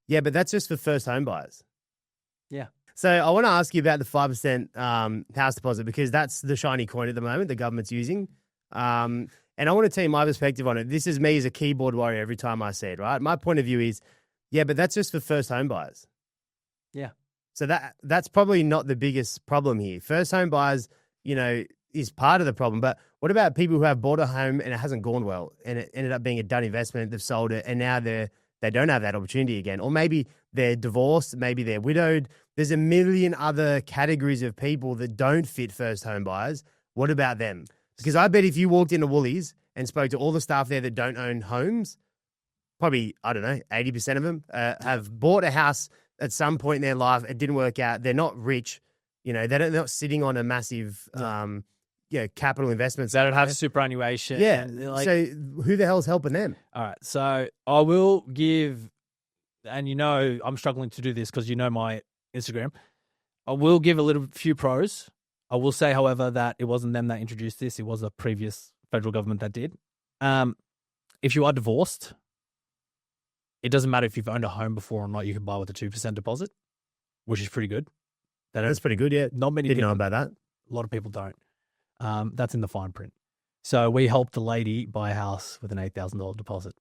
Yeah, but that's just for first home buyers. Yeah. So I want to ask you about the 5% house deposit because that's the shiny coin at the moment the government's using. And I want to tell you my perspective on it. This is me as a keyboard warrior every time I see it, right? My point of view is, yeah, but that's just for first home buyers. Yeah. So that's probably not the biggest problem here. First home buyers, is part of the problem. But what about people who have bought a home and it hasn't gone well and it ended up being a done investment, they've sold it, and now they don't have that opportunity again. Or maybe they're divorced, maybe they're widowed. There's a million other categories of people that don't fit first home buyers. What about them? Because I bet if you walked into Woolies and spoke to all the staff there that don't own homes, probably, 80% of them have bought a house at some point in their life. It didn't work out. They're not rich. They're not sitting on a massive capital investments. They don't have superannuation. Yeah. And So who the hell's helping them? All right. So I will give, and I'm struggling to do this because my Instagram. I will give a few pros. I will say, however, that it wasn't them that introduced this. It was a previous federal government that did. If you are divorced, it doesn't matter if you've owned a home before or not. You can buy with a 2% deposit, which is pretty good. That's pretty good, yeah. Not many didn't people know about that. A lot of people don't. That's in the fine print. So we helped a lady buy a house with an $8,000 deposit.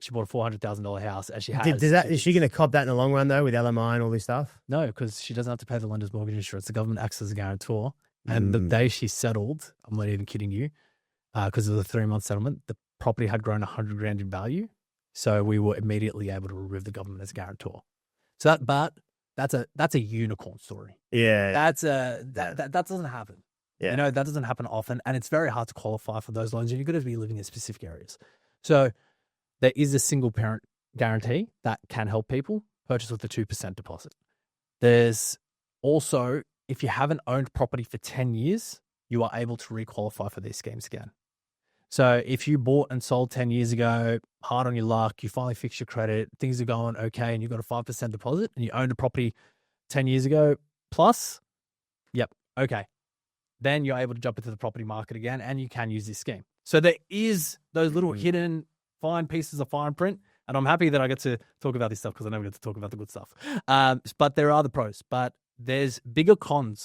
She bought a $400,000 house, and she has. Is she going to cop that in the long run though, with LMI and all this stuff? No, because she doesn't have to pay the lender's mortgage insurance. The government acts as a guarantor. And the day she settled, I'm not even kidding you, because of the 3-month settlement, the property had grown $100,000 in value. So we were immediately able to remove the government as a guarantor. So that's a unicorn story. Yeah, that doesn't happen. Yeah, that doesn't happen often, and it's very hard to qualify for those loans. And you've got to be living in specific areas. So there is a single parent guarantee that can help people purchase with a 2% deposit. There's also, if you haven't owned property for 10 years, you are able to requalify for these schemes again. So if you bought and sold 10 years ago, hard on your luck, you finally fixed your credit, things are going okay, and you've got a 5% deposit and you owned a property 10 years ago plus, yep, okay. Then you're able to jump into the property market again and you can use this scheme. So there is those little hidden fine pieces of fine print. And I'm happy that I get to talk about this stuff because I never get to talk about the good stuff. But there are the pros. But there's bigger cons